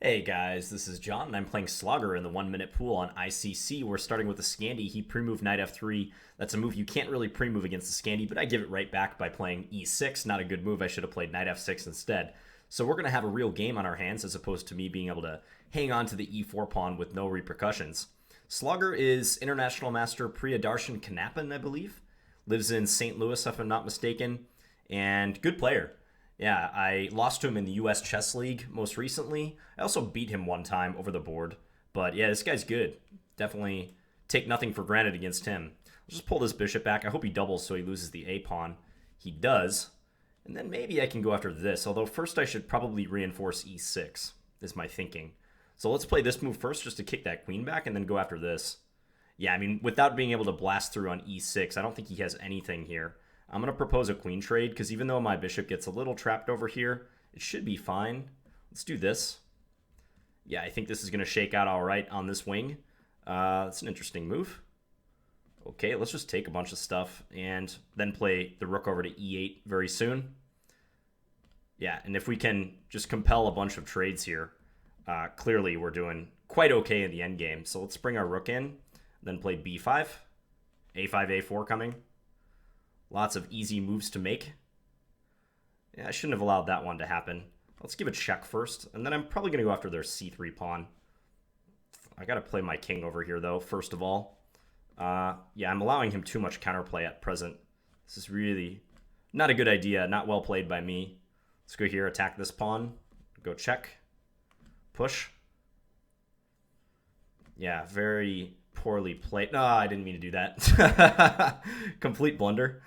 Hey guys, this is John, and I'm playing Slogger in the 1 minute pool on ICC. We're starting with the Scandi. He pre-moved knight f3. That's a move you can't really pre-move against the Scandi, but I give it right back by playing e6. Not a good move. I should have played knight f6 instead. So we're going to have a real game on our hands as opposed to me being able to hang on to the e4 pawn with no repercussions. Slogger is International Master Priyadharshan Kannappan, I believe. Lives in St. Louis, if I'm not mistaken, and good player. Yeah, I lost to him in the US Chess League most recently. I also beat him one time over the board. But yeah, this guy's good. Definitely take nothing for granted against him. I'll just pull this bishop back. I hope he doubles so he loses the A pawn. He does. And then maybe I can go after this. Although first I should probably reinforce E6, is my thinking. So let's play this move first just to kick that queen back and then go after this. Yeah, I mean, without being able to blast through on E6, I don't think he has anything here. I'm going to propose a queen trade because even though my bishop gets a little trapped over here, it should be fine. Let's do this. Yeah, I think this is going to shake out all right on this wing. That's an interesting move. Okay, let's just take a bunch of stuff and then play the rook over to E8 very soon. Yeah, and if we can just compel a bunch of trades here, clearly we're doing quite okay in the endgame. So let's bring our rook in, then play B5, A5, A4 coming. Lots of easy moves to make. Yeah, I shouldn't have allowed that one to happen. Let's give a check first, and then I'm probably going to go after their c3 pawn. I got to play my king over here, though, first of all. Yeah, I'm allowing him too much counterplay at present. This is really not a good idea, not well played by me. Let's go here, attack this pawn. Go check. Push. Yeah, very poorly played. No, I didn't mean to do that. Complete blunder.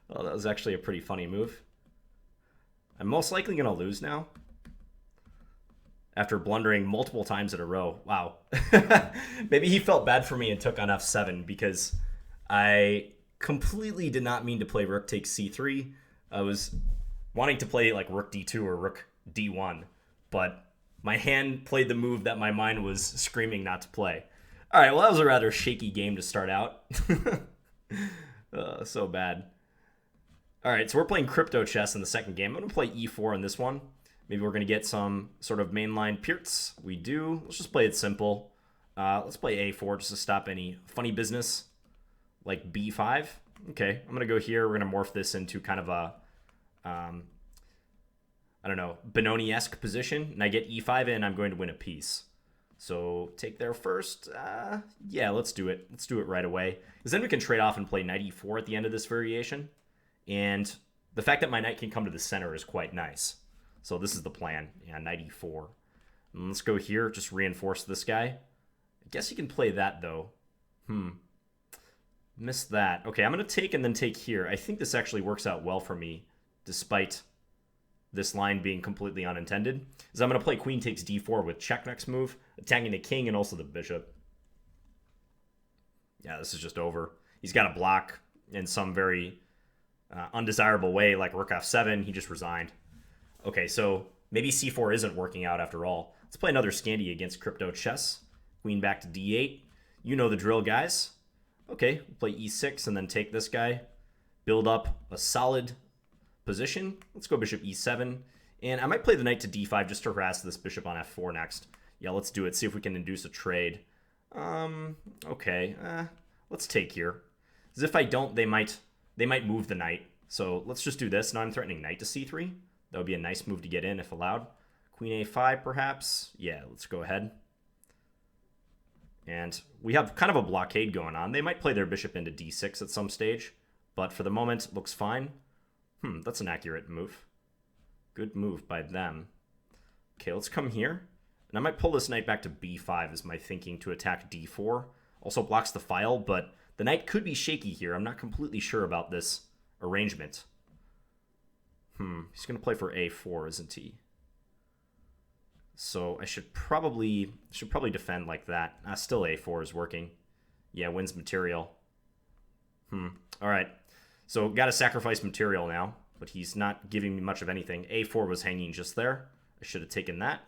Well, that was actually a pretty funny move. I'm most likely going to lose now. After blundering multiple times in a row. Wow. Maybe he felt bad for me and took on f7 because I completely did not mean to play rook takes c3. I was wanting to play like rook d2 or rook d1, but my hand played the move that my mind was screaming not to play. All right, well, that was a rather shaky game to start out. So bad. All right, so we're playing Cryptochess in the second game. I'm going to play e4 in this one. Maybe we're going to get some sort of mainline Pierts. We do. Let's just play it simple. Let's play a4 just to stop any funny business like b5. Okay, I'm going to go here. We're going to morph this into kind of a, I don't know, Benoni-esque position. And I get e5 in, I'm going to win a piece. So take there first. Yeah, let's do it. Let's do it right away. Because then we can trade off and play knight e4 at the end of this variation. And the fact that my knight can come to the center is quite nice. So this is the plan. Yeah, knight e4. And let's go here. Just reinforce this guy. I guess you can play that, though. Missed that. Okay, I'm going to take and then take here. I think this actually works out well for me, despite this line being completely unintended. Is I'm going to play queen takes d4 with check next move, attacking the king and also the bishop. Yeah, this is just over. He's got a block in some very undesirable way, like rook f7. He just resigned. Okay, so maybe c4 isn't working out after all. Let's play another Scandi against Cryptochess. Queen back to d8. You know the drill, guys. Okay, we'll play e6 and then take this guy. Build up a solid position. Let's go bishop e7. And I might play the knight to d5 just to harass this bishop on f4 next. Yeah, let's do it. See if we can induce a trade. Okay. Let's take here. Because if I don't, they might move the knight. So let's just do this. Now I'm threatening knight to c3. That would be a nice move to get in if allowed. Queen a5 perhaps. Yeah, let's go ahead. And we have kind of a blockade going on. They might play their bishop into d6 at some stage. But for the moment, it looks fine. That's an accurate move. Good move by them. Okay, let's come here. And I might pull this knight back to b5 is my thinking to attack d4. Also blocks the file, but the knight could be shaky here. I'm not completely sure about this arrangement. He's going to play for a4, isn't he? So I should probably defend like that. Still a4 is working. Yeah, wins material. All right. So got to sacrifice material now, but he's not giving me much of anything. a4 was hanging just there. I should have taken that.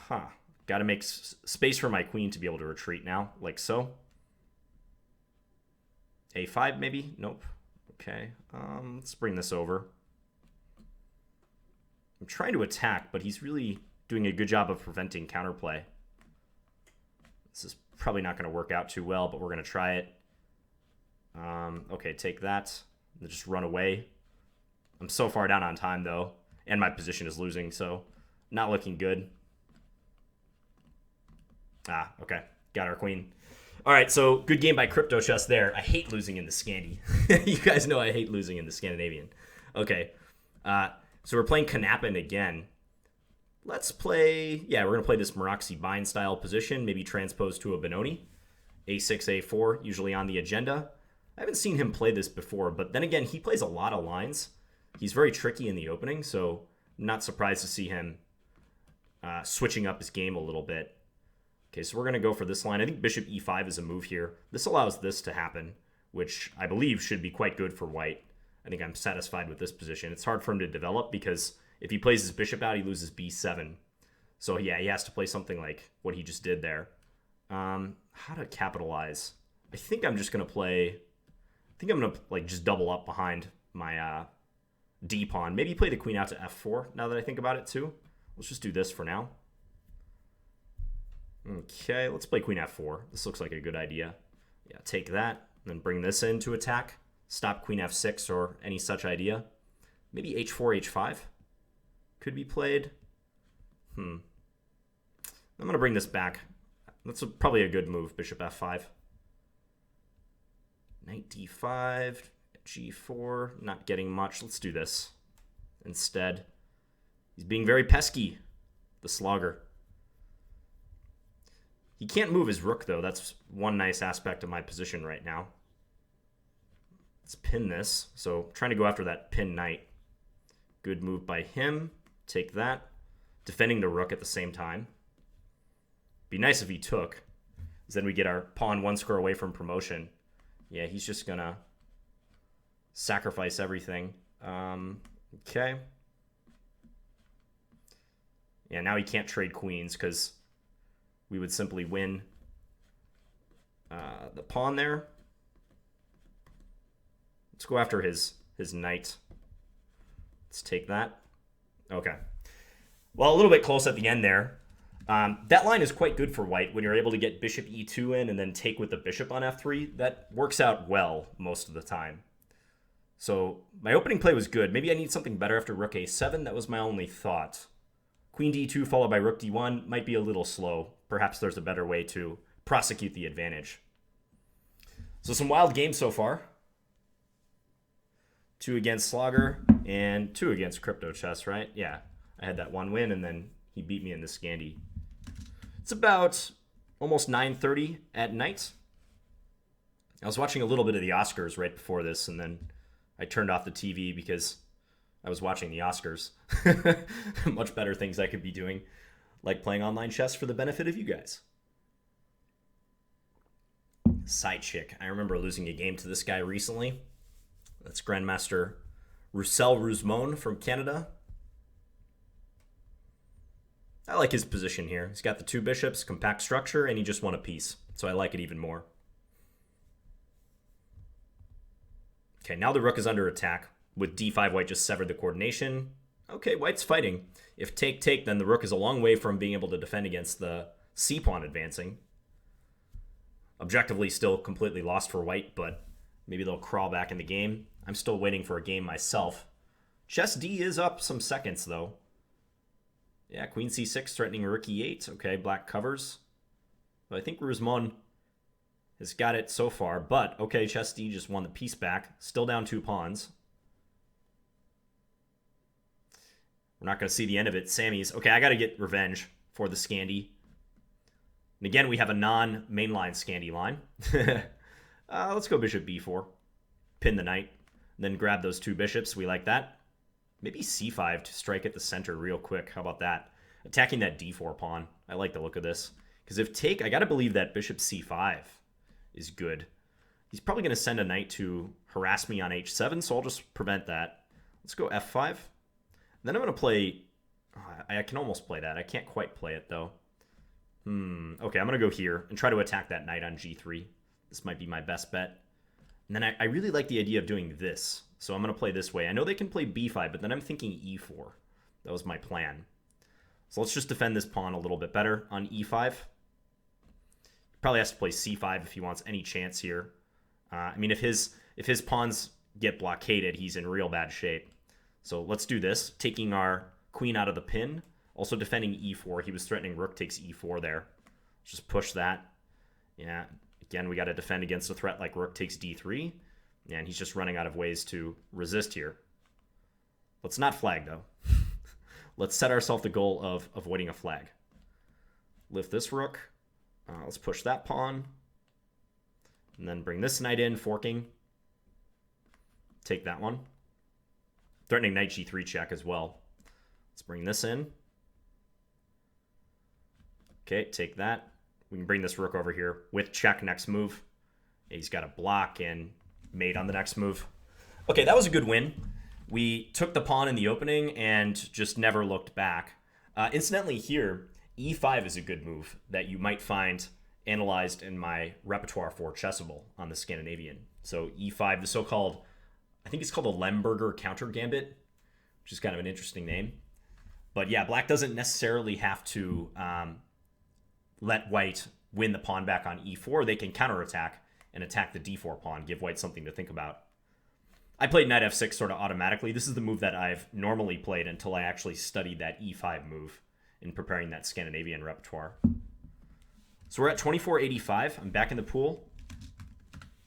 Got to make space for my queen to be able to retreat now, like so. a5 maybe? Nope. Okay. Let's bring this over. I'm trying to attack, but he's really doing a good job of preventing counterplay. This is probably not going to work out too well, but we're going to try it. Okay, take that. And just run away. I'm so far down on time, though. And my position is losing, so not looking good. Ah, okay. Got our queen. All right, so good game by Cryptochess there. I hate losing in the Scandi. You guys know I hate losing in the Scandinavian. Okay, so we're playing Kannappan again. Let's play... Yeah, we're going to play this Meraxi bind style position, maybe transpose to a Benoni. A6, A4, usually on the agenda. I haven't seen him play this before, but then again, he plays a lot of lines. He's very tricky in the opening, so I'm not surprised to see him switching up his game a little bit. Okay, so we're going to go for this line. I think bishop e5 is a move here. This allows this to happen, which I believe should be quite good for white. I think I'm satisfied with this position. It's hard for him to develop because if he plays his bishop out, he loses b7. So yeah, he has to play something like what he just did there. How to capitalize? I think I'm just going to play... I think I'm going to like just double up behind my d pawn. Maybe play the queen out to f4 now that I think about it too. Let's just do this for now. Okay, let's play queen f4. This looks like a good idea. Yeah, take that, and then bring this in to attack. Stop queen f6 or any such idea. Maybe h4, h5 could be played. I'm going to bring this back. That's probably a good move, bishop f5. Knight d5, g4, not getting much. Let's do this instead. He's being very pesky, the slogger. He can't move his rook, though. That's one nice aspect of my position right now. Let's pin this. So trying to go after that pin knight. Good move by him. Take that. Defending the rook at the same time. Be nice if he took. Because then we get our pawn one square away from promotion. Yeah, he's just going to sacrifice everything. Okay. Yeah, now he can't trade queens because we would simply win the pawn there. Let's go after his knight. Let's take that. Okay. Well, a little bit close at the end there. That line is quite good for white when you're able to get bishop e2 in and then take with the bishop on f3. That works out well most of the time. So my opening play was good. Maybe I need something better after rook a7. That was my only thought. Queen d2 followed by rook d1 might be a little slow. Perhaps there's a better way to prosecute the advantage. So some wild games so far. 2 against Slogger and 2 against Cryptochess, right? Yeah, I had that one win and then he beat me in the Scandi. It's about almost 9:30 at night. I was watching a little bit of the Oscars right before this, and then I turned off the TV because I was watching the Oscars. Much better things I could be doing, like playing online chess for the benefit of you guys. Side chick. I remember losing a game to this guy recently. That's Grandmaster Roussel Rouzmone from Canada. I like his position here. He's got the 2 bishops, compact structure, and he just won a piece. So I like it even more. Okay, now the rook is under attack. With d5, white just severed the coordination. Okay, white's fighting. If take, then the rook is a long way from being able to defend against the c-pawn advancing. Objectively, still completely lost for white, but maybe they'll crawl back in the game. I'm still waiting for a game myself. Chess D is up some seconds, though. Yeah, queen c6 threatening rook e8. Okay, black covers. But I think Rouzmone has got it so far. But, okay, chess D just won the piece back. Still down 2 pawns. We're not going to see the end of it. Sammy's. Okay, I got to get revenge for the Scandi. And again, we have a non-mainline Scandi line. Let's go bishop b4. Pin the knight. Then grab those 2 bishops. We like that. Maybe c5 to strike at the center real quick. How about that? Attacking that d4 pawn. I like the look of this. Because if take, I got to believe that bishop c5 is good. He's probably going to send a knight to harass me on h7, so I'll just prevent that. Let's go f5. Then I'm going to play... I can almost play that. I can't quite play it, though. Okay, I'm going to go here and try to attack that knight on g3. This might be my best bet. And then I really like the idea of doing this. So I'm going to play this way. I know they can play b5, but then I'm thinking e4. That was my plan. So let's just defend this pawn a little bit better on e5. Probably has to play c5 if he wants any chance here. I mean, if his pawns get blockaded, he's in real bad shape. So let's do this, taking our queen out of the pin. Also defending e4. He was threatening rook takes e4 there. Let's just push that. Yeah, again, we got to defend against a threat like rook takes d3. And he's just running out of ways to resist here. Let's not flag, though. Let's set ourselves the goal of avoiding a flag. Lift this rook. Let's push that pawn. And then bring this knight in, forking. Take that one. Threatening knight g3 check as well. Let's bring this in. Okay, take that. We can bring this rook over here with check next move. He's got a block and mate on the next move. Okay, that was a good win. We took the pawn in the opening and just never looked back. Incidentally here, e5 is a good move that you might find analyzed in my repertoire for Chessable on the Scandinavian. So e5, the so-called, I think it's called a Lemberger counter gambit, which is kind of an interesting name. But yeah, black doesn't necessarily have to let white win the pawn back on e4. They can counterattack and attack the d4 pawn, give white something to think about. I played knight f6 sort of automatically. This is the move that I've normally played until I actually studied that e5 move in preparing that Scandinavian repertoire. So we're at 24.85. I'm back in the pool.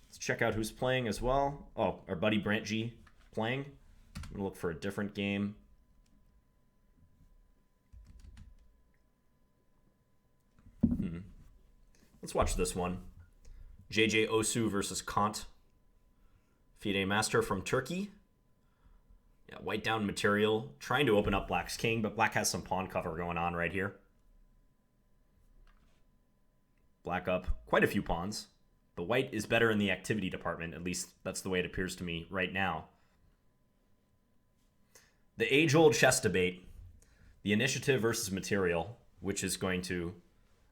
Let's check out who's playing as well. Oh, our buddy Brant G playing. I'm going to look for a different game. Let's watch this one. jjosu versus Kant. FIDE Master from Turkey. Yeah, white down material. Trying to open up black's king, but black has some pawn cover going on right here. Black up quite a few pawns. But white is better in the activity department. At least that's the way it appears to me right now. The age-old chess debate. The initiative versus material. Which is going to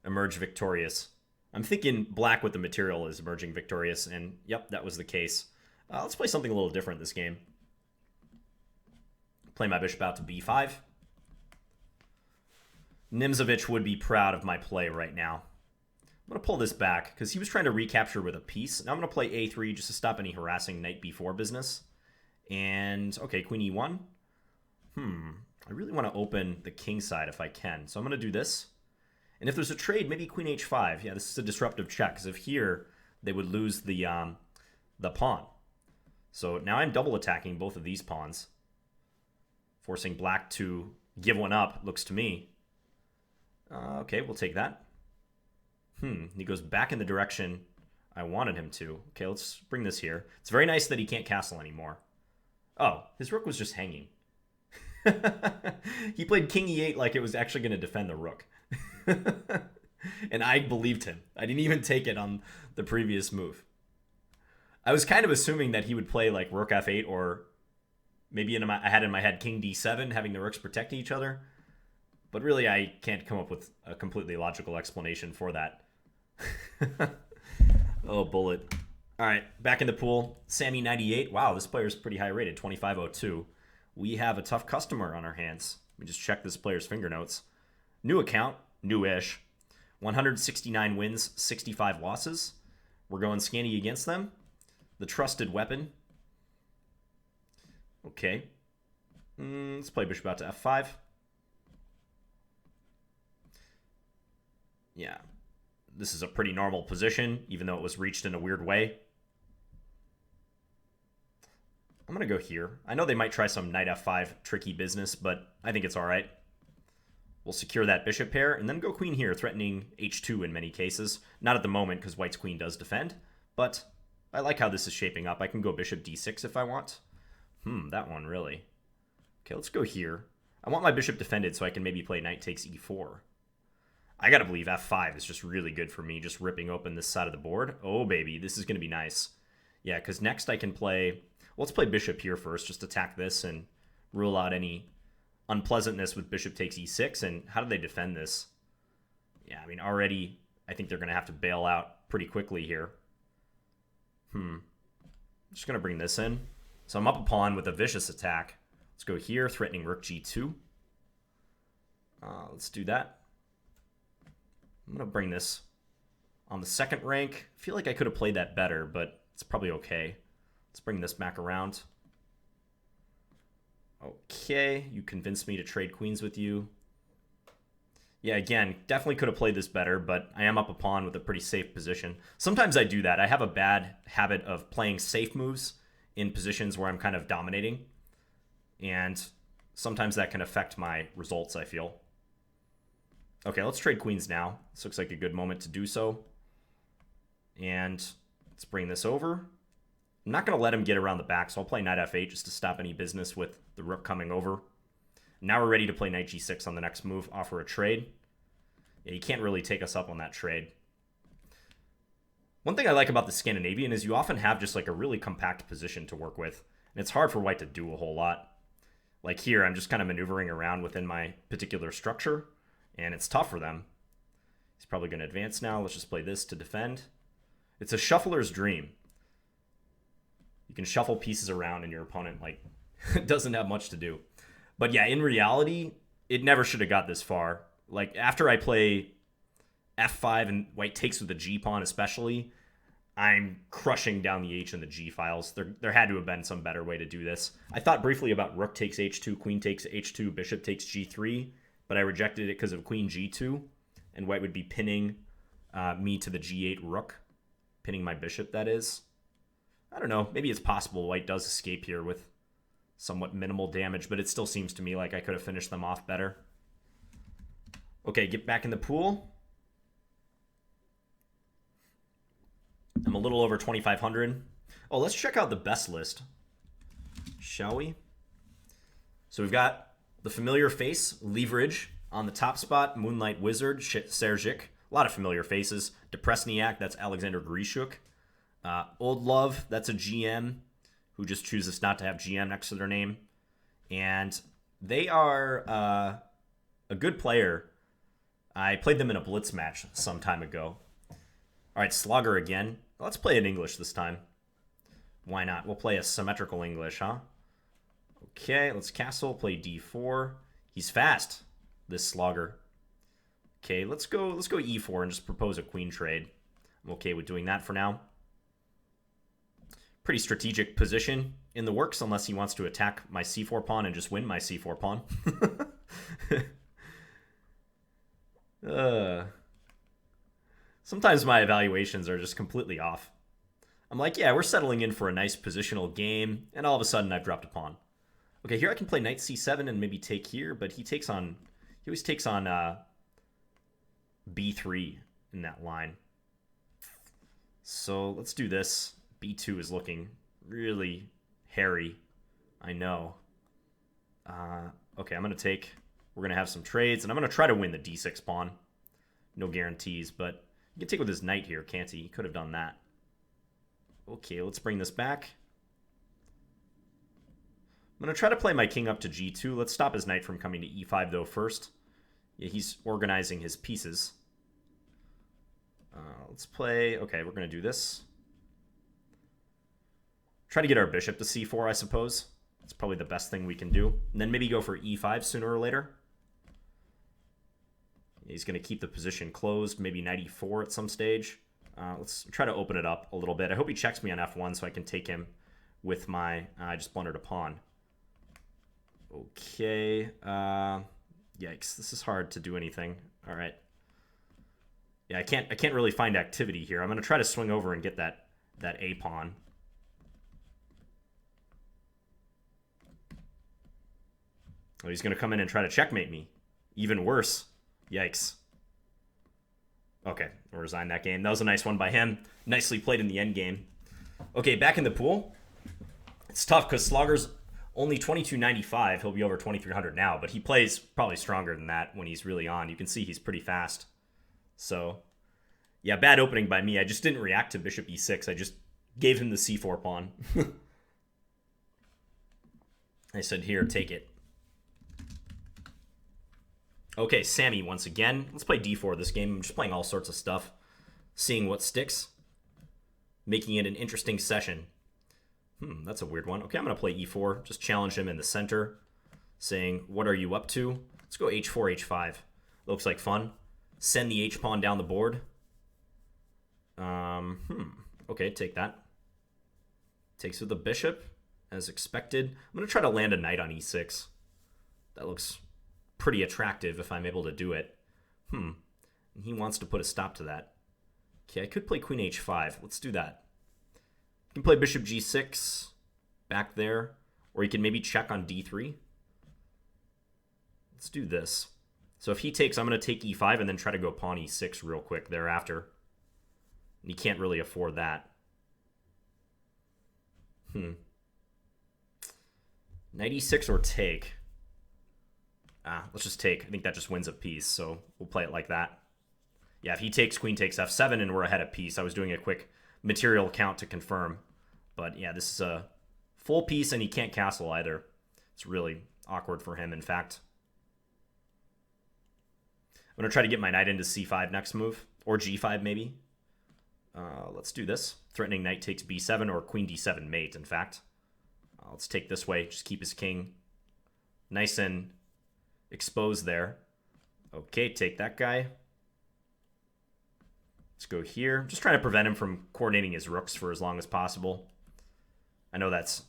emerge victorious. I'm thinking black with the material is emerging victorious. And yep, that was the case. Let's play something a little different this game. Play my bishop out to b5. Nimzovich would be proud of my play right now. I'm going to pull this back because he was trying to recapture with a piece. Now I'm going to play a3 just to stop any harassing knight b4 business. And, okay, queen e1. I really want to open the king side if I can. So I'm going to do this. And if there's a trade, maybe queen h5. Yeah, this is a disruptive check because if here, they would lose the pawn. So now I'm double attacking both of these pawns. Forcing black to give one up, looks to me. Okay, we'll take that. He goes back in the direction I wanted him to. Okay, let's bring this here. It's very nice that he can't castle anymore. Oh, his rook was just hanging. He played king e8 like it was actually going to defend the rook. And I believed him. I didn't even take it on the previous move. I was kind of assuming that he would play like rook f8 or maybe I had in my head king d7, having the rooks protecting each other. But really, I can't come up with a completely logical explanation for that. Oh, bullet. All right, back in the pool. Sammy98. Wow, this player's pretty high rated, 2502. We have a tough customer on our hands. Let me just check this player's finger notes. New account, new-ish. 169 wins, 65 losses. We're going Scandy against them. The trusted weapon. Okay. Let's play bishop out to f5. Yeah. This is a pretty normal position, even though it was reached in a weird way. I'm going to go here. I know they might try some knight f5 tricky business, but I think it's all right. We'll secure that bishop pair, and then go queen here, threatening h2 in many cases. Not at the moment, because white's queen does defend, but I like how this is shaping up. I can go bishop d6 if I want. That one, really. Okay, let's go here. I want my bishop defended so I can maybe play knight takes e4. I gotta believe f5 is just really good for me, just ripping open this side of the board. Oh, baby, this is gonna be nice. Yeah, because next I can play... Well, let's play bishop here first, just attack this and rule out any unpleasantness with bishop takes e6. And how do they defend this? Yeah, I mean, already I think they're gonna have to bail out pretty quickly here. I'm just gonna bring this in. So I'm up a pawn with a vicious attack. Let's go here, threatening rook g2. Let's do that. I'm going to bring this on the second rank. I feel like I could have played that better, but it's probably okay. Let's bring this back around. Okay, you convinced me to trade queens with you. Yeah, again, definitely could have played this better, but I am up a pawn with a pretty safe position. Sometimes I do that. I have a bad habit of playing safe moves in positions where I'm kind of dominating. And sometimes that can affect my results, I feel. Okay, let's trade queens now. This looks like a good moment to do so. And let's bring this over. I'm not going to let him get around the back, so I'll play knight f8 just to stop any business with the rook coming over. Now we're ready to play knight g6 on the next move, offer a trade. Yeah, you can't really take us up on that trade. One thing I like about the Scandinavian is you often have just like a really compact position to work with, and it's hard for white to do a whole lot. Like here, I'm just kind of maneuvering around within my particular structure, and it's tough for them. He's probably going to advance now. Let's just play this to defend. It's a shuffler's dream. You can shuffle pieces around and your opponent like doesn't have much to do. But yeah, in reality, it never should have got this far. Like after I play f5 and white takes with the g pawn especially, I'm crushing down the h and the g files. There had to have been some better way to do this. I thought briefly about rook takes h2, queen takes h2, bishop takes g3, but I rejected it because of queen g2, and white would be pinning me to the g8 rook, pinning my bishop, that is. I don't know, maybe it's possible white does escape here with somewhat minimal damage, but it still seems to me like I could have finished them off better. Okay, get back in the pool. I'm a little over 2,500. Oh, let's check out the best list, shall we? So we've got the familiar face, Leverage, on the top spot, Moonlight Wizard, Sergic. A lot of familiar faces. Depresniak, that's Alexander Grishuk. Old Love, that's a GM who just chooses not to have GM next to their name. And they are a good player. I played them in a Blitz match some time ago. All right, Slugger again. Let's play in English this time. Why not? We'll play a symmetrical English, huh? Okay, let's castle, play d4. He's fast, this Slugger. Okay, let's go e4 and just propose a queen trade. I'm okay with doing that for now. Pretty strategic position in the works unless he wants to attack my c4 pawn and just win my c4 pawn. Sometimes my evaluations are just completely off. I'm like, yeah, we're settling in for a nice positional game, and all of a sudden I've dropped a pawn. Okay, here I can play knight c7 and maybe take here, but he always takes on b3 in that line. So let's do this. b2 is looking really hairy, I know. Okay, I'm going to take... We're going to have some trades, and I'm going to try to win the d6 pawn. No guarantees, but he can take with his knight here, can't he? He could have done that. Okay, let's bring this back. I'm going to try to play my king up to g2. Let's stop his knight from coming to e5, though, first. Yeah, he's organizing his pieces. Let's play... Okay, we're going to do this. Try to get our bishop to c4, I suppose. It's probably the best thing we can do. And then maybe go for e5 sooner or later. He's going to keep the position closed, maybe knight e4 at some stage. Let's try to open it up a little bit. I hope he checks me on f1 so I can take him with my... I just blundered a pawn. Okay. Yikes, this is hard to do anything. All right. Yeah, I can't really find activity here. I'm going to try to swing over and get that a pawn. Oh, he's going to come in and try to checkmate me. Even worse. Yikes. Okay, we'll resign that game. That was a nice one by him. Nicely played in the end game. Okay, back in the pool. It's tough because Slogger's only 2295. He'll be over 2300 now, but he plays probably stronger than that when he's really on. You can see he's pretty fast. So, yeah, bad opening by me. I just didn't react to bishop e6. I just gave him the c4 pawn. I said, here, take it. Okay, Sammy once again. Let's play d4 this game. I'm just playing all sorts of stuff. Seeing what sticks. Making it an interesting session. That's a weird one. Okay, I'm going to play e4. Just challenge him in the center. Saying, what are you up to? Let's go h4, h5. Looks like fun. Send the h-pawn down the board. Okay, take that. Takes with the bishop, as expected. I'm going to try to land a knight on e6. That looks pretty attractive if I'm able to do it. And he wants to put a stop to that. Okay, I could play queen h5. Let's do that. You can play bishop g6 back there, or you can maybe check on d3. Let's do this. So if he takes, I'm going to take e5 and then try to go pawn e6 real quick thereafter. And he can't really afford that. Knight e6 or take. Let's just take. I think that just wins a piece, so we'll play it like that. Yeah, if he takes, queen takes f7, and we're ahead a piece. I was doing a quick material count to confirm. But yeah, this is a full piece, and he can't castle either. It's really awkward for him, in fact. I'm going to try to get my knight into c5 next move, or g5 maybe. Let's do this. Threatening knight takes b7, or queen d7 mate, in fact. Let's take this way, just keep his king nice and exposed there. Okay, take that guy. Let's go here. Just trying to prevent him from coordinating his rooks for as long as possible. I know that's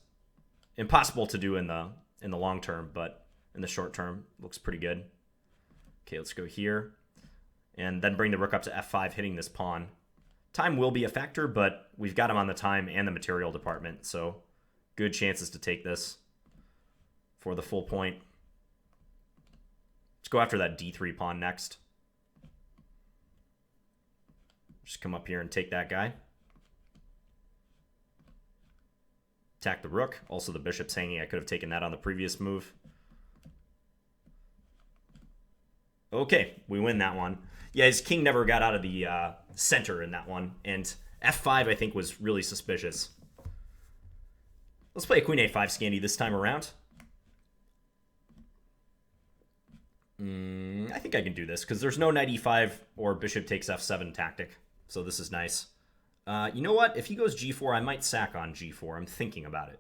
impossible to do in the long term, but in the short term, looks pretty good. Okay, let's go here. And then bring the rook up to f5, hitting this pawn. Time will be a factor, but we've got him on the time and the material department, so good chances to take this for the full point. Let's go after that d3 pawn next. Just come up here and take that guy. Attack the rook. Also, the bishop's hanging. I could have taken that on the previous move. Okay, we win that one. Yeah, his king never got out of the center in that one. And f5, I think, was really suspicious. Let's play a queen a5 Scandi this time around. I think I can do this, because there's no knight e5 or bishop takes f7 tactic. So this is nice. You know what? If he goes g4, I might sack on g4. I'm thinking about it.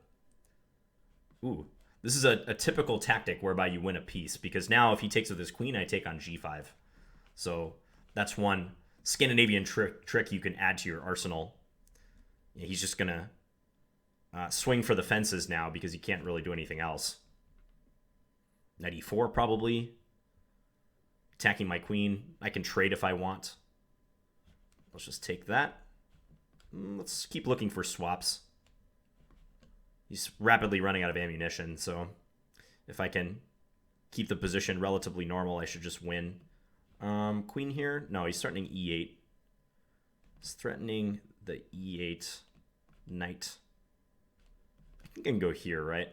Ooh. This is a typical tactic whereby you win a piece, because now if he takes with his queen, I take on g5. So that's one Scandinavian trick you can add to your arsenal. Yeah, he's just going to swing for the fences now because he can't really do anything else. Knight e4 probably. Attacking my queen. I can trade if I want. Let's just take that. Let's keep looking for swaps. He's rapidly running out of ammunition, so if I can keep the position relatively normal, I should just win. Queen here? No, he's threatening e8. He's threatening the e8 knight. I think I can go here, right?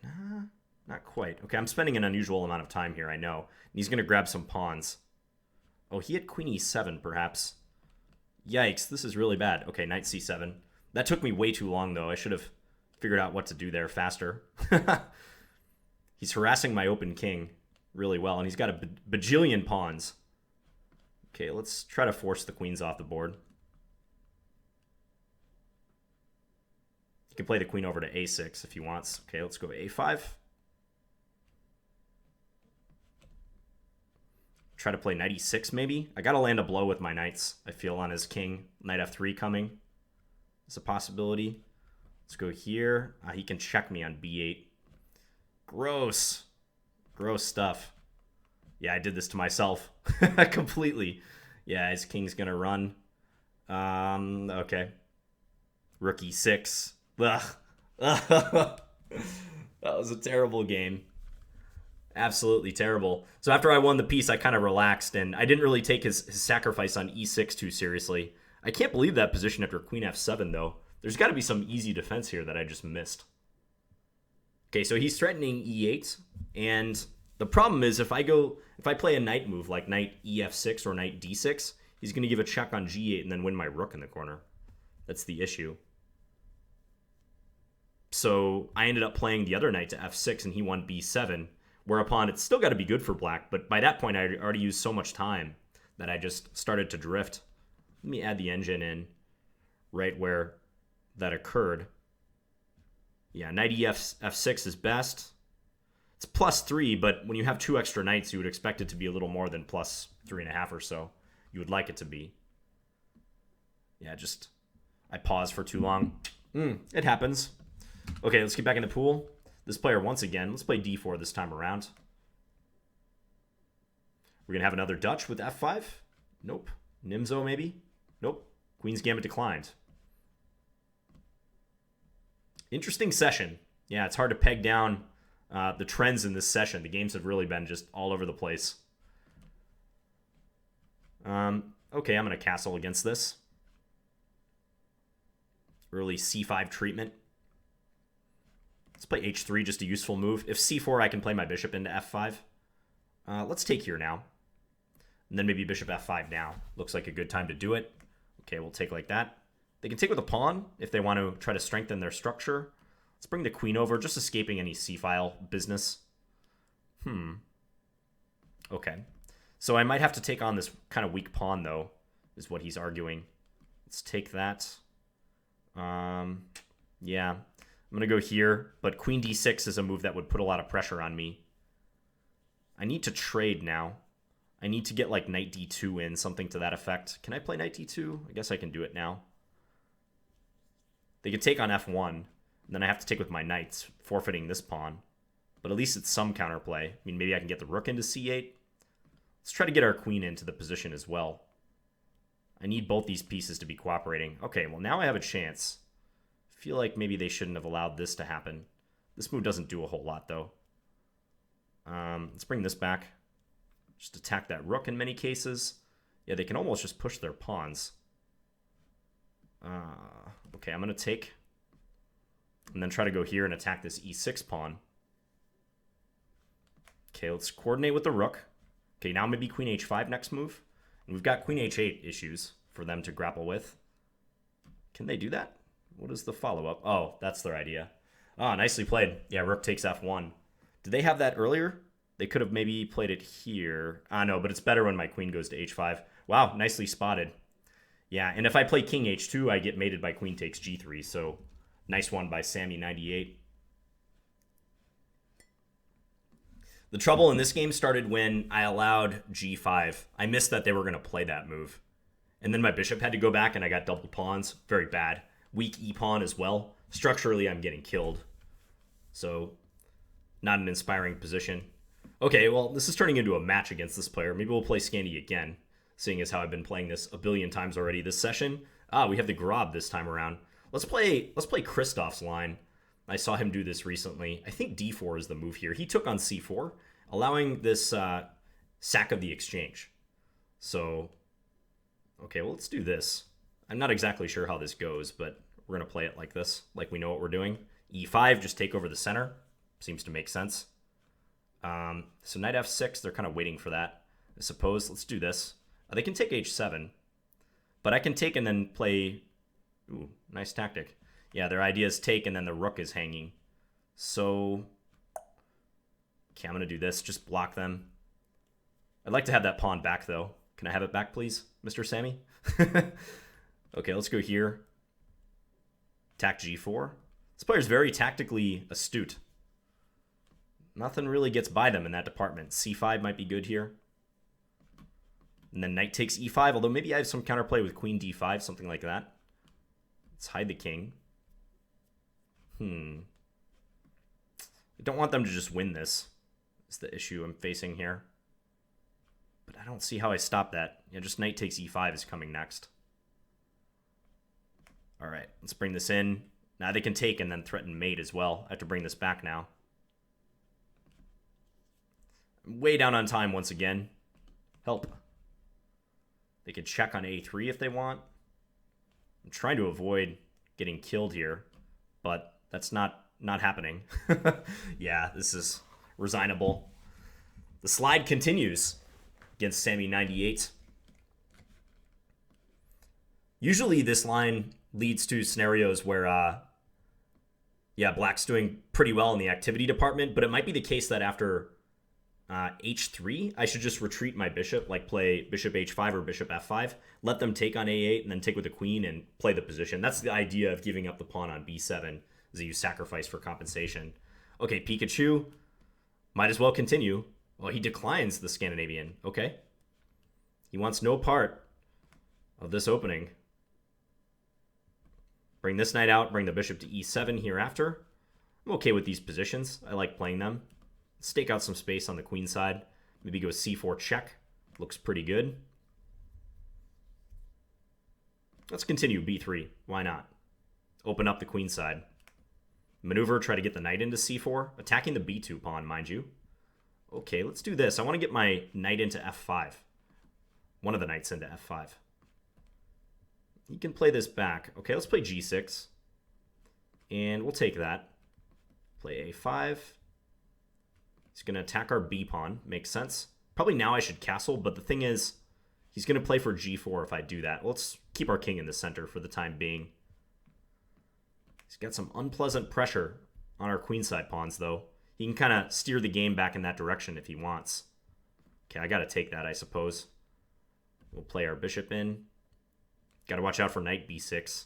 Nah, not quite. Okay, I'm spending an unusual amount of time here, I know. And he's going to grab some pawns. Oh, he had queen e7, perhaps. Yikes, this is really bad. Okay, knight c7. That took me way too long, though. I should have figured out what to do there faster. He's harassing my open king really well, and he's got a bajillion pawns. Okay, let's try to force the queens off the board. You can play the queen over to a6 if he wants. Okay, let's go a5. Try to play knight e6 maybe. I gotta land a blow with my knights, I feel, on his king. Knight f3 coming. It's a possibility. Let's go here. He can check me on b8. Gross. Gross stuff. Yeah, I did this to myself. Completely. Yeah, his king's gonna run. Okay. Rook e6. Ugh. That was a terrible game. Absolutely terrible. So after I won the piece, I kind of relaxed, and I didn't really take his sacrifice on e6 too seriously. I can't believe that position after queen f7, though. There's got to be some easy defense here that I just missed. Okay, so he's threatening e8, and the problem is if I play a knight move like knight ef6 or knight d6, he's going to give a check on g8 and then win my rook in the corner. That's the issue. So I ended up playing the other knight to f6, and he won b7, whereupon it's still got to be good for black, but by that point I already used so much time that I just started to drift. Let me add the engine in right where that occurred. Yeah, knight f6 is best. It's +3, but when you have 2 extra knights, you would expect it to be a little more than +3.5 or so. You would like it to be. Yeah, just... I paused for too long. It happens. Okay, let's get back in the pool. This player once again. Let's play d4 this time around. We're going to have another Dutch with f5. Nope. Nimzo, maybe? Nope. Queen's Gambit declined. Interesting session. Yeah, it's hard to peg down the trends in this session. The games have really been just all over the place. Okay, I'm going to castle against this. Early c5 treatment. Let's play h3, just a useful move. If c4, I can play my bishop into f5. Let's take here now. And then maybe bishop f5 now. Looks like a good time to do it. Okay, we'll take like that. They can take with a pawn if they want to try to strengthen their structure. Let's bring the queen over, just escaping any c-file business. Okay. So I might have to take on this kind of weak pawn, though, is what he's arguing. Let's take that. Yeah. I'm going to go here, but queen d6 is a move that would put a lot of pressure on me. I need to trade now. I need to get like knight d2 in, something to that effect. Can I play knight d2? I guess I can do it now. They can take on f1, and then I have to take with my knights, forfeiting this pawn. But at least it's some counterplay. I mean, maybe I can get the rook into c8. Let's try to get our queen into the position as well. I need both these pieces to be cooperating. Okay, well now I have a chance. I feel like maybe they shouldn't have allowed this to happen. This move doesn't do a whole lot, though. Let's bring this back. Just attack that rook in many cases. Yeah, they can almost just push their pawns. Okay, I'm going to take. And then try to go here and attack this e6 pawn. Okay, let's coordinate with the rook. Okay, now maybe queen h5 next move. And we've got queen h8 issues for them to grapple with. Can they do that? What is the follow-up? Oh, that's their idea. Ah, nicely played. Yeah, rook takes f1. Did they have that earlier? They could have maybe played it here. Ah, no, but it's better when my queen goes to h5. Wow, nicely spotted. Yeah, and if I play king h2, I get mated by queen takes g3. So, nice one by Sammy98. The trouble in this game started when I allowed g5. I missed that they were going to play that move. And then my bishop had to go back and I got double pawns. Very bad. Weak e-pawn as well. Structurally, I'm getting killed. So, not an inspiring position. Okay, well, this is turning into a match against this player. Maybe we'll play Scandy again, seeing as how I've been playing this a billion times already this session. Ah, we have the Grob this time around. Let's play Christoph's line. I saw him do this recently. I think d4 is the move here. He took on c4, allowing this sack of the exchange. So, okay, well, let's do this. I'm not exactly sure how this goes, but we're going to play it like this, like we know what we're doing. e5, just take over the center. Seems to make sense. So knight f6, they're kind of waiting for that, I suppose. Let's do this. They can take h7, but I can take and then play... Ooh, nice tactic. Yeah, their idea is take and then the rook is hanging. So, okay, I'm going to do this. Just block them. I'd like to have that pawn back, though. Can I have it back, please, Mr. Sammy? Okay, let's go here. Attack g4. This player's very tactically astute. Nothing really gets by them in that department. c5 might be good here. And then knight takes e5, although maybe I have some counterplay with queen d5, something like that. Let's hide the king. I don't want them to just win this. Is the issue I'm facing here. But I don't see how I stop that. Yeah, just knight takes e5 is coming next. All right, let's bring this in. Now they can take and then threaten mate as well. I have to bring this back now. I'm way down on time once again. Help. They could check on a3 if they want. I'm trying to avoid getting killed here, but that's not happening. Yeah, this is resignable. The slide continues against Sammy98. Usually this line leads to scenarios where, yeah, black's doing pretty well in the activity department, but it might be the case that after h3, I should just retreat my bishop, like play bishop h5 or bishop f5, let them take on a8 and then take with the queen and play the position. That's the idea of giving up the pawn on b7, is that you sacrifice for compensation. Okay, Pikachu. Might as well continue. Well, he declines the Scandinavian. Okay. He wants no part of this opening. Bring this knight out. Bring the bishop to e7 hereafter. I'm okay with these positions. I like playing them. Stake out some space on the queen side. Maybe go c4 check. Looks pretty good. Let's continue b3. Why not? Open up the queen side. Maneuver, try to get the knight into c4. Attacking the b2 pawn, mind you. Okay, let's do this. I want to get my knight into f5. One of the knights into f5. He can play this back. Okay, let's play g6. And we'll take that. Play a5. He's going to attack our b pawn. Makes sense. Probably now I should castle, but the thing is, he's going to play for g4 if I do that. Let's keep our king in the center for the time being. He's got some unpleasant pressure on our queenside pawns, though. He can kind of steer the game back in that direction if he wants. Okay, I got to take that, I suppose. We'll play our bishop in. Got to watch out for knight b6.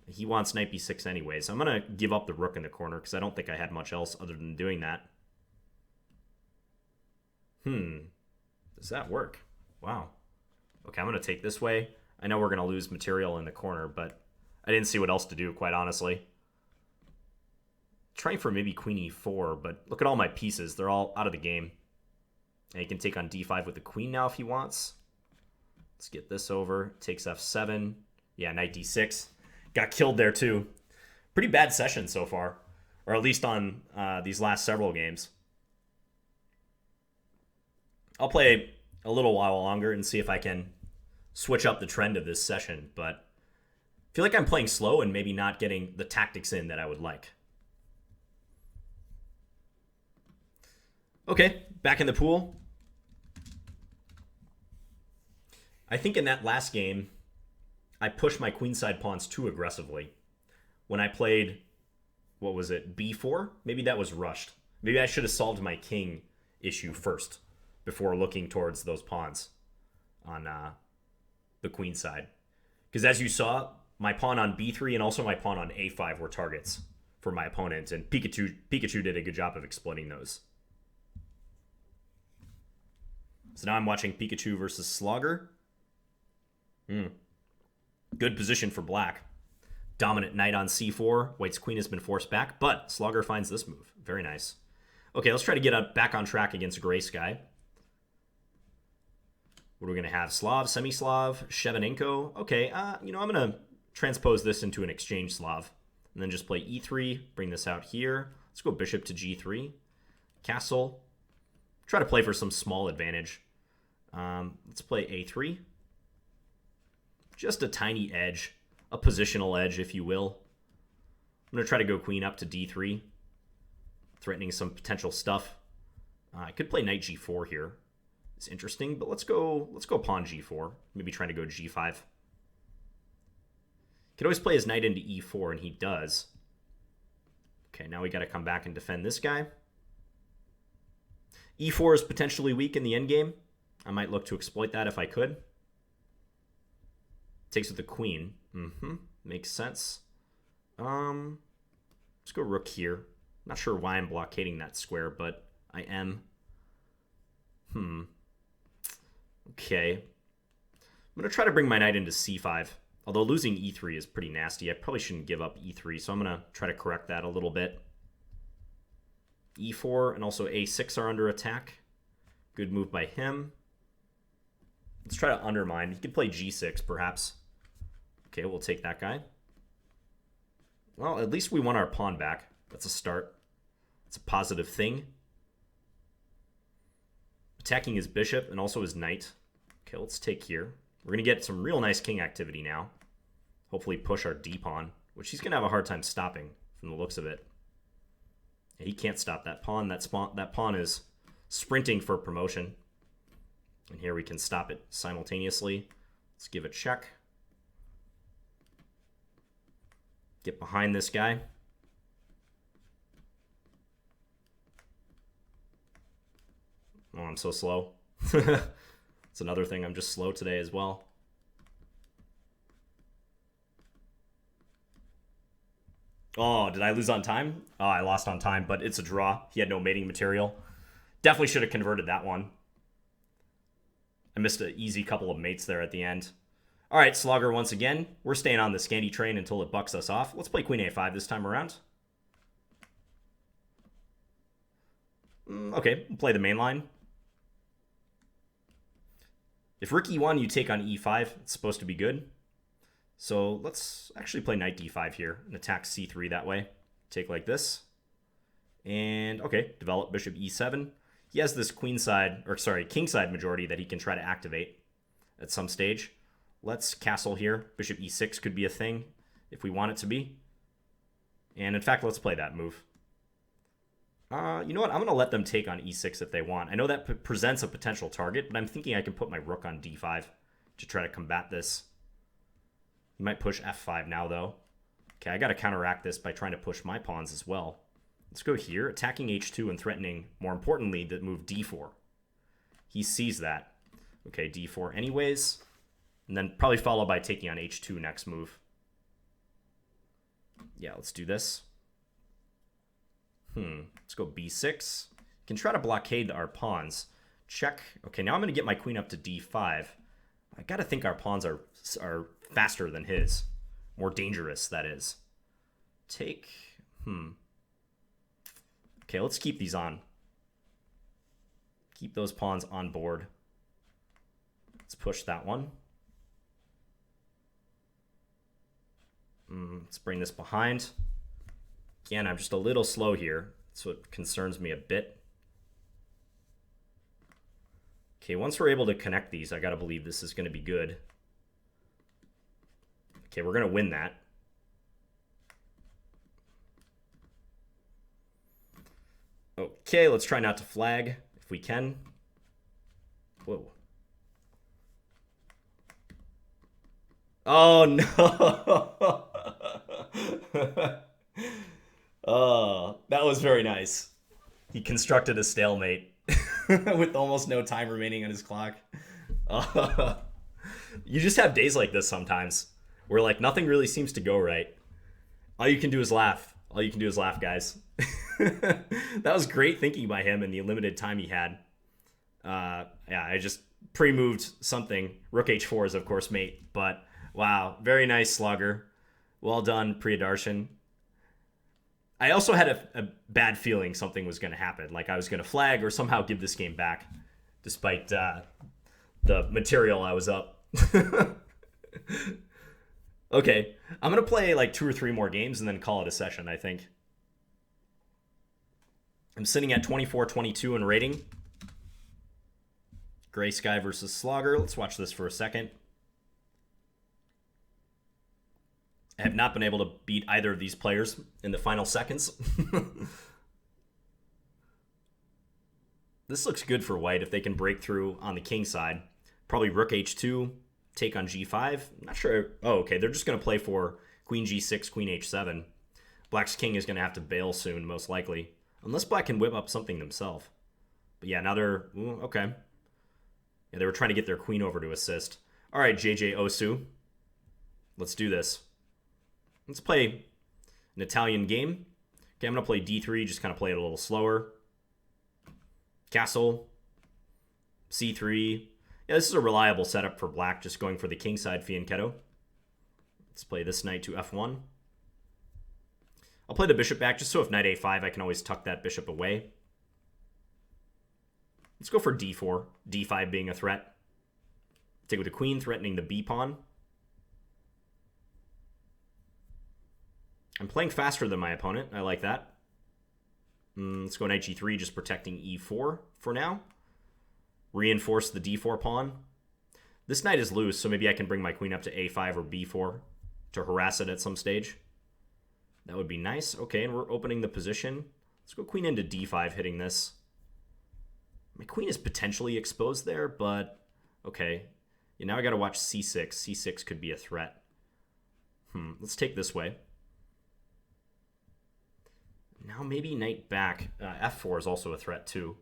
He wants knight b6 anyways. I'm going to give up the rook in the corner because I don't think I had much else other than doing that. Does that work? Wow. Okay, I'm going to take this way. I know we're going to lose material in the corner, but I didn't see what else to do, quite honestly. Trying for maybe queen e4, but look at all my pieces. They're all out of the game. And he can take on d5 with the queen now if he wants. Let's get this over. Takes f7. Yeah, knight d6. Got killed there too. Pretty bad session so far. Or at least on these last several games. I'll play a little while longer and see if I can switch up the trend of this session. But I feel like I'm playing slow and maybe not getting the tactics in that I would like. Okay, back in the pool. I think in that last game, I pushed my queenside pawns too aggressively. When I played, what was it, b4? Maybe that was rushed. Maybe I should have solved my king issue first before looking towards those pawns on the queen side. Because as you saw, my pawn on b3 and also my pawn on a5 were targets for my opponent, and Pikachu did a good job of exploiting those. So now I'm watching Pikachu versus Slogger. Good position for black. Dominant knight on c4. White's queen has been forced back, but Slogger finds this move. Very nice. Okay, let's try to get back on track against Gray Sky. What are we going to have? Slav, semi-Slav, Shevchenko. Okay, I'm going to transpose this into an exchange Slav. And then just play e3, bring this out here. Let's go bishop to g3. Castle. Try to play for some small advantage. Let's play a3. Just a tiny edge. A positional edge, if you will. I'm going to try to go queen up to d3. Threatening some potential stuff. I could play knight g4 here. It's interesting, but let's go pawn g4. Maybe trying to go g5. Could always play his knight into e4, and he does. Okay, now we got to come back and defend this guy. e4 is potentially weak in the endgame. I might look to exploit that if I could. Takes with the queen. Makes sense. Let's go rook here. Not sure why I'm blockading that square, but I am. Okay. I'm going to try to bring my knight into c5. Although losing e3 is pretty nasty. I probably shouldn't give up e3, so I'm going to try to correct that a little bit. e4 and also a6 are under attack. Good move by him. Let's try to undermine. He could play g6, perhaps. Okay, we'll take that guy. Well, at least we won our pawn back. That's a start. It's a positive thing. Attacking his bishop and also his knight. Okay, let's take here. We're going to get some real nice king activity now. Hopefully push our d-pawn, which he's going to have a hard time stopping from the looks of it. Yeah, he can't stop that pawn. That pawn is sprinting for promotion. And here we can stop it simultaneously. Let's give a check. Get behind this guy. Oh, I'm so slow. It's another thing. I'm just slow today as well. Oh, did I lose on time? Oh, I lost on time, but it's a draw. He had no mating material. Definitely should have converted that one. I missed an easy couple of mates there at the end. All right, Slogger once again. We're staying on the Scandi train until it bucks us off. Let's play Queen A5 this time around. Okay, we'll play the main line. If Rook E1, you take on E5, it's supposed to be good. So let's actually play Knight D5 here and attack C3 that way. Take like this. And, okay, develop Bishop E7. He has this kingside majority that he can try to activate at some stage. Let's castle here. Bishop E6 could be a thing if we want it to be. And in fact, let's play that move. You know what? I'm going to let them take on E6 if they want. I know that presents a potential target, but I'm thinking I can put my rook on D5 to try to combat this. He might push F5 now, though. Okay, I got to counteract this by trying to push my pawns as well. Let's go here, attacking H2 and threatening, more importantly, the move D4. He sees that. Okay, D4 anyways. And then probably followed by taking on H2 next move. Yeah, let's do this. Let's go B6. Can try to blockade our pawns. Check. Okay, now I'm going to get my queen up to D5. I got to think our pawns are faster than his. More dangerous, that is. Take. Okay, let's keep these on. Keep those pawns on board. Let's push that one. Let's bring this behind. Again, I'm just a little slow here. That's what concerns me a bit. Okay, once we're able to connect these, I gotta believe this is gonna be good. Okay, we're gonna win that. Okay, let's try not to flag if we can. Whoa. Oh, no. Oh, that was very nice. He constructed a stalemate with almost no time remaining on his clock. You just have days like this sometimes where like nothing really seems to go right. All you can do is laugh. All you can do is laugh, guys. That was great thinking by him in the limited time he had. Yeah, I just pre-moved something. Rook H4 is, of course, mate. But, wow, very nice slugger. Well done, Priyadharshan. I also had a bad feeling something was going to happen. Like I was going to flag or somehow give this game back, despite the material I was up. Okay, I'm going to play like 2 or 3 more games and then call it a session, I think. I'm sitting at 24-22 in rating. Gray Sky versus Slogger. Let's watch this for a second. I have not been able to beat either of these players in the final seconds. This looks good for white if they can break through on the king side. Probably rook h2, take on g5. I'm not sure. Oh, okay. They're just going to play for queen g6, queen h7. Black's king is going to have to bail soon, most likely. Unless black can whip up something themselves. But yeah, now they're... okay. Yeah, they were trying to get their queen over to assist. All right, jjosu. Let's do this. Let's play an Italian game. Okay, I'm going to play d3, just kind of play it a little slower. Castle. c3. Yeah, this is a reliable setup for black, just going for the kingside fianchetto. Let's play this knight to f1. I'll play the bishop back, just so if knight a5, I can always tuck that bishop away. Let's go for d4, d5 being a threat. Take with the queen, threatening the b pawn. I'm playing faster than my opponent. I like that. Let's go knight g3, just protecting e4 for now. Reinforce the d4 pawn. This knight is loose, so maybe I can bring my queen up to a5 or b4 to harass it at some stage. That would be nice. Okay, and we're opening the position. Let's go queen into d5, hitting this. My queen is potentially exposed there, but okay. Yeah, now I got to watch c6. c6 could be a threat. Let's take this way. Now maybe knight back. F4 is also a threat too.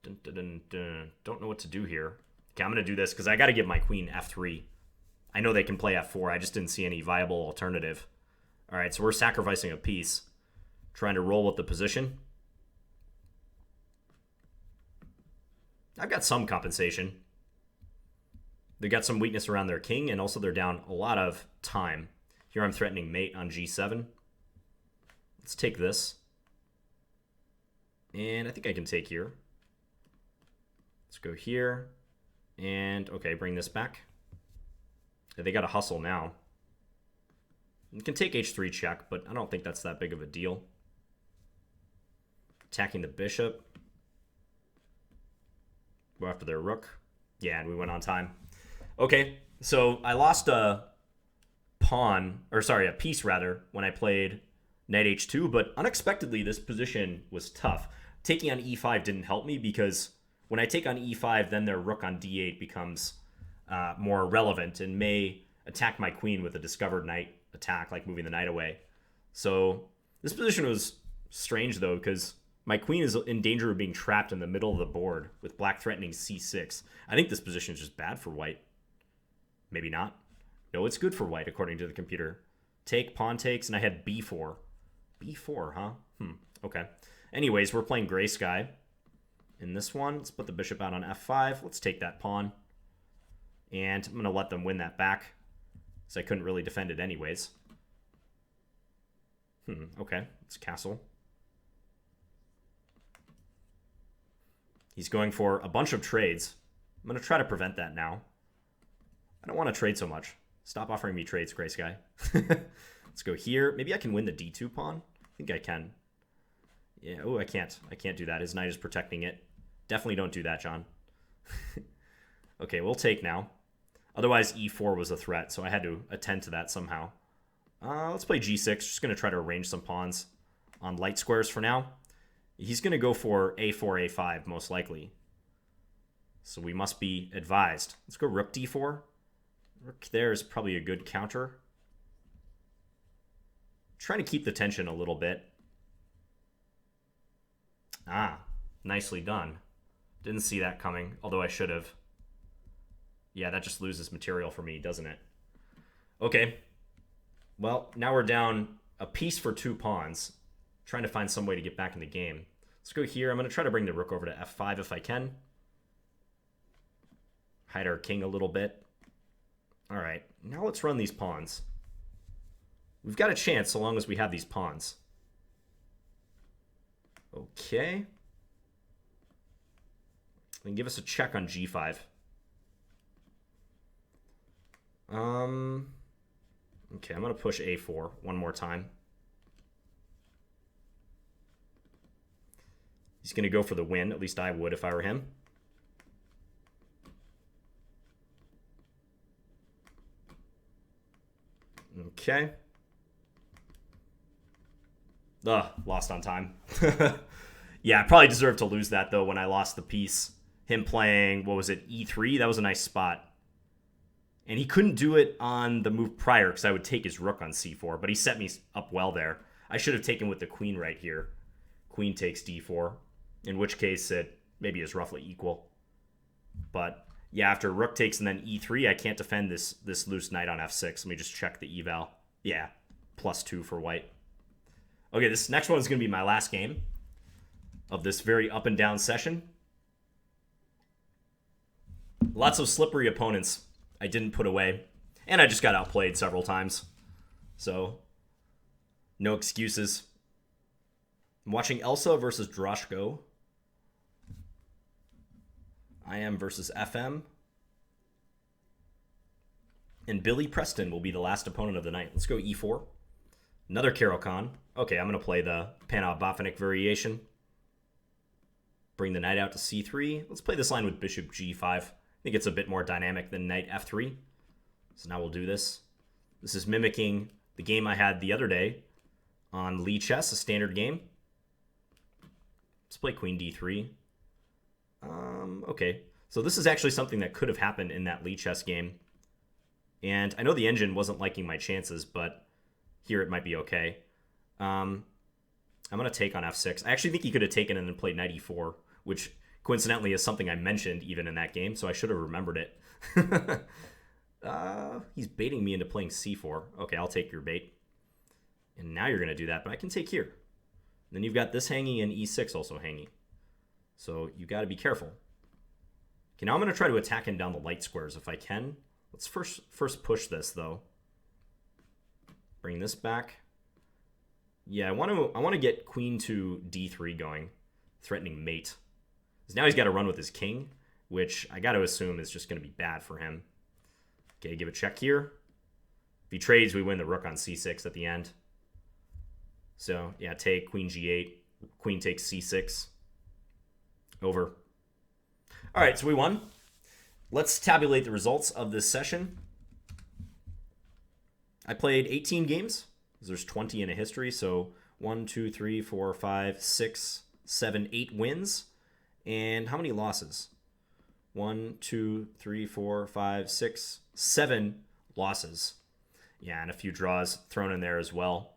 Don't know what to do here. Okay, I'm going to do this because I got to give my queen F3. I know they can play F4. I just didn't see any viable alternative. All right, so we're sacrificing a piece, trying to roll with the position. I've got some compensation. They got some weakness around their king, and also they're down a lot of time. Here I'm threatening mate on g7. Let's take this. And I think I can take here. Let's go here. And, okay, bring this back. They got to hustle now. You can take h3 check, but I don't think that's that big of a deal. Attacking the bishop. Go after their rook. Yeah, and we went on time. Okay, so I lost a piece rather, when I played knight h2, but unexpectedly this position was tough. Taking on e5 didn't help me because when I take on e5, then their rook on d8 becomes more relevant and may attack my queen with a discovered knight attack, like moving the knight away. So this position was strange, though, because my queen is in danger of being trapped in the middle of the board with black threatening c6. I think this position is just bad for white. Maybe not. No, it's good for white, according to the computer. Take, pawn takes, and I had b4. b4, huh? Okay. Anyways, we're playing gray sky. In this one, let's put the bishop out on f5. Let's take that pawn. And I'm going to let them win that back, because I couldn't really defend it anyways. Okay, let's castle. He's going for a bunch of trades. I'm going to try to prevent that now. I don't want to trade so much. Stop offering me trades, gray sky. Let's go here. Maybe I can win the d2 pawn. I think I can. Yeah, oh, I can't. I can't do that. His knight is protecting it. Definitely don't do that, John. Okay, we'll take now. Otherwise, e4 was a threat, so I had to attend to that somehow. Let's play g6. Just going to try to arrange some pawns on light squares for now. He's going to go for a4, a5, most likely. So we must be advised. Let's go rook d4. Rook there is probably a good counter. Trying to keep the tension a little bit. Ah, nicely done. Didn't see that coming, although I should have. Yeah, that just loses material for me, doesn't it? Okay. Well, now we're down a piece for 2 pawns. Trying to find some way to get back in the game. Let's go here. I'm going to try to bring the rook over to f5 if I can. Hide our king a little bit. All right, now let's run these pawns. We've got a chance so long as we have these pawns. Okay. Then give us a check on g5. Okay, I'm going to push a4 one more time. He's going to go for the win. At least I would if I were him. Okay. Lost on time. Yeah, I probably deserved to lose that, though, when I lost the piece. Him playing, what was it, e3? That was a nice spot. And he couldn't do it on the move prior because I would take his rook on c4, but he set me up well there. I should have taken with the queen right here. Queen takes d4, in which case it maybe is roughly equal. But yeah, after rook takes and then e3, I can't defend this loose knight on f6. Let me just check the eval. Yeah, +2 for white. Okay, this next one is going to be my last game of this very up and down session. Lots of slippery opponents I didn't put away. And I just got outplayed several times. So, no excuses. I'm watching Elsa versus Droshko. I am versus FM. And Billy Preston will be the last opponent of the night. Let's go e4. Another Caro-Kann. Okay, I'm going to play the Panov-Botvinnik variation. Bring the knight out to c3. Let's play this line with bishop g5. I think it's a bit more dynamic than knight f3. So now we'll do this. This is mimicking the game I had the other day on Leache, a standard game. Let's play queen d3. Okay, so this is actually something that could have happened in that Leache game. And I know the engine wasn't liking my chances, but here it might be okay. I'm going to take on f6. I actually think he could have taken and then played knight e4, which coincidentally is something I mentioned even in that game, so I should have remembered it. He's baiting me into playing c4. Okay, I'll take your bait. And now you're going to do that, but I can take here. Then you've got this hanging and e6 also hanging. So you got to be careful. Okay, now I'm going to try to attack him down the light squares if I can. Let's first push this, though. Bring this back. Yeah, I want to get queen to d3 going, threatening mate. Because now he's got to run with his king, which I got to assume is just going to be bad for him. Okay, give a check here. If he trades, we win the rook on c6 at the end. So, yeah, take queen g8. Queen takes c6. Over. All right, so we won. Let's tabulate the results of this session. I played 18 games. There's 20 in a history, so 1, 2, 3, 4, 5, 6, 7, 8 wins. And how many losses? 1, 2, 3, 4, 5, 6, 7 losses. Yeah, and a few draws thrown in there as well.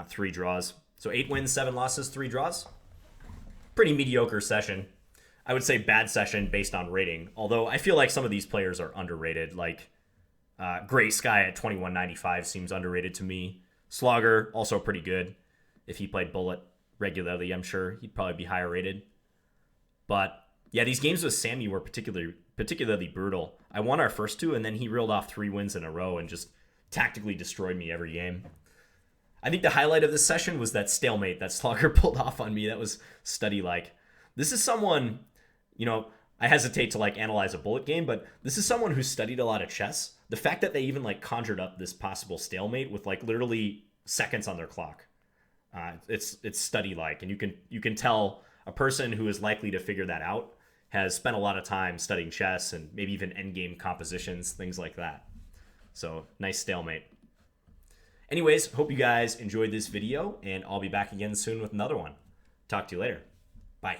3 draws. So 8 wins, 7 losses, 3 draws. Pretty mediocre session. I would say bad session based on rating. Although I feel like some of these players are underrated. Like Gray Sky at 2195 seems underrated to me. Slogger, also pretty good. If he played Bullet regularly, I'm sure he'd probably be higher rated. But yeah, these games with Sammy were particularly brutal. I won our first 2, and then he reeled off 3 wins in a row and just tactically destroyed me every game. I think the highlight of this session was that stalemate that Slogger pulled off on me. That was study-like. This is someone, you know, I hesitate to like analyze a Bullet game, but this is someone who studied a lot of chess. The fact that they even like conjured up this possible stalemate with like literally seconds on their clock, it's study-like, and you can tell a person who is likely to figure that out has spent a lot of time studying chess and maybe even endgame compositions, things like that. So nice stalemate. Anyways, hope you guys enjoyed this video, and I'll be back again soon with another one. Talk to you later. Bye.